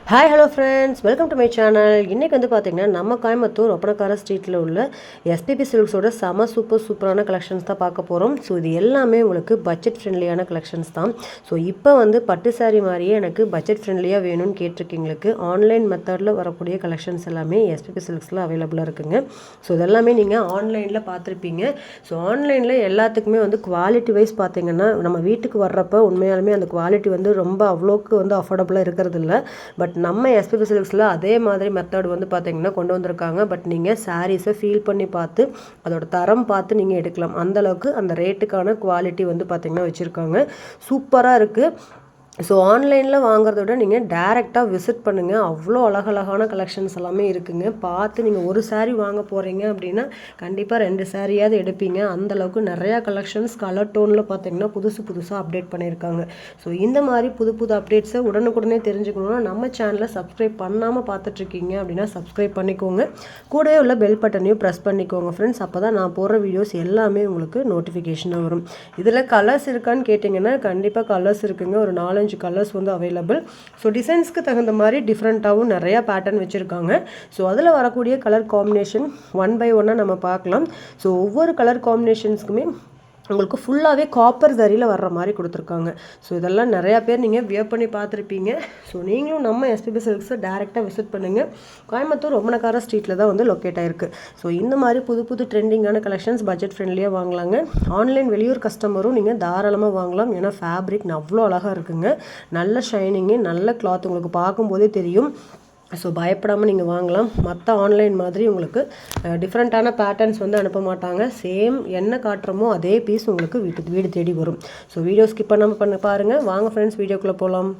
Hi hello friends, welcome to my channel. இன்றைக்கி வந்து பார்த்திங்கன்னா நம்ம கோயம்புத்தூர் ஒப்பனக்கார ஸ்ட்ரீட்டில் உள்ள எஸ்பிபி சில்க்ஸோட சூப்பரான கலெக்ஷன்ஸ் தான் பார்க்க போகிறோம். ஸோ இது எல்லாமே உங்களுக்கு பட்ஜெட் ஃப்ரெண்ட்லியான கலெக்ஷன்ஸ் தான். ஸோ இப்போ வந்து பட்டு சாரீ மாதிரியே எனக்கு பட்ஜெட் ஃப்ரெண்ட்லியாக வேணும்னு கேட்டிருக்கீங்களுக்கு ஆன்லைன் மெத்தடில் வரக்கூடிய கலெக்ஷன்ஸ் எல்லாமே எஸ்பிபி சில்க்ஸில் அவைலபிளாக இருக்குங்க. ஸோ இதெல்லாமே நீங்கள் ஆன்லைனில் பார்த்துருப்பீங்க. ஸோ ஆன்லைனில் எல்லாத்துக்குமே வந்து குவாலிட்டி வைஸ் பார்த்திங்கன்னா நம்ம வீட்டுக்கு வர்றப்போ உண்மையாலுமே அந்த குவாலிட்டி வந்து ரொம்ப அவ்வளோக்கு வந்து அஃபோர்டபுளாக இருக்கிறது இல்லை. பட் நம்ம எஸ்பிபி சில்க்ஸில் அதே மாதிரி மெத்தட் வந்து பார்த்திங்கன்னா கொண்டு வந்திருக்காங்க. பட் நீங்கள் சாரீஸை ஃபீல் பண்ணி பார்த்து அதோட தரம் பார்த்து நீங்கள் எடுக்கலாம். அந்தளவுக்கு அந்த ரேட்டுக்கான குவாலிட்டி வந்து பார்த்திங்கன்னா வச்சுருக்காங்க. சூப்பராக இருக்குது. ஸோ ஆன்லைனில் வாங்குறத விட நீங்கள் டேரெக்டாக விசிட் பண்ணுங்கள். அவ்வளோ அழகழகான கலெக்ஷன்ஸ் எல்லாமே இருக்குங்க. பார்த்து நீங்கள் ஒரு சாரீ வாங்க போகிறீங்க அப்படின்னா கண்டிப்பாக 2 சாரியாவது எடுப்பீங்க. அந்தளவுக்கு நிறையா கலெக்ஷன்ஸ் கலர் டோனில் பார்த்திங்கன்னா புதுசாக அப்டேட் பண்ணியிருக்காங்க. ஸோ இந்த மாதிரி புது அப்டேட்ஸை உடனுக்குடனே தெரிஞ்சுக்கணுன்னா நம்ம சேனலை சப்ஸ்கிரைப் பண்ணாமல் பார்த்துட்ருக்கீங்க அப்படின்னா சப்ஸ்கிரைப் பண்ணிக்கோங்க. கூடவே உள்ள பெல் பட்டனையும் ப்ரெஸ் பண்ணிக்கோங்க ஃப்ரெண்ட்ஸ். அப்போ தான் நான் போடுற வீடியோஸ் எல்லாமே உங்களுக்கு நோட்டிஃபிகேஷனாக வரும். இதில் கலர்ஸ் இருக்கான்னு கேட்டிங்கன்னா கண்டிப்பாக கலர்ஸ் இருக்குங்க. ஒரு 4-5 கலர்ஸ் வந்து அவைலபிள். ஸோ டிசைன்ஸ்க்கு தகுந்த மாதிரி டிஃப்ரெண்ட்டாகவும் நிறையா பேட்டர்ன் வச்சுருக்காங்க. ஸோ அதில் வரக்கூடிய கலர் காம்பினேஷன் 1 by 1 நம்ம பார்க்கலாம். ஸோ ஒவ்வொரு கலர் காம்பினேஷன்ஸ்க்குமே உங்களுக்கு ஃபுல்லாகவே காப்பர் சரியில் வர்ற மாதிரி கொடுத்துருக்காங்க. ஸோ இதெல்லாம் நிறையா பேர் நீங்கள் வியர் பண்ணி பார்த்துருப்பீங்க. ஸோ நீங்களும் நம்ம எஸ்பிபி சில்க்ஸை டேரெக்டாக விசிட் பண்ணுங்கள். கோயம்புத்தூர் ஒப்பனக்கார ஸ்ட்ரீட்டில் தான் வந்து லொக்கேட் ஆகிருக்கு. ஸோ இந்த மாதிரி புது ட்ரெண்டிங்கான கலெக்ஷன்ஸ் பட்ஜெட் ஃப்ரெண்ட்லியாக வாங்கலாங்க. ஆன்லைன் வெளியூர் கஸ்டமரும் நீங்கள் தாராளமாக வாங்கலாம். ஏன்னா ஃபேப்ரிக் அவ்வளோ அழகாக இருக்குங்க. நல்ல ஷைனிங்கு, நல்ல கிளாத் உங்களுக்கு பார்க்கும்போதே தெரியும். ஸோ பயப்படாமல் நீங்கள் வாங்கலாம். மற்ற ஆன்லைன் மாதிரி உங்களுக்கு டிஃப்ரெண்ட்டான பேட்டர்ன்ஸ் வந்து அனுப்ப மாட்டாங்க. சேம் என்ன காட்டுறமோ அதே பீஸ் உங்களுக்கு வீடு தேடி வரும். ஸோ வீடியோ ஸ்கிப் பண்ணாமல் பாருங்கள். வாங்க ஃப்ரெண்ட்ஸ், வீடியோக்குள்ளே போகலாம்.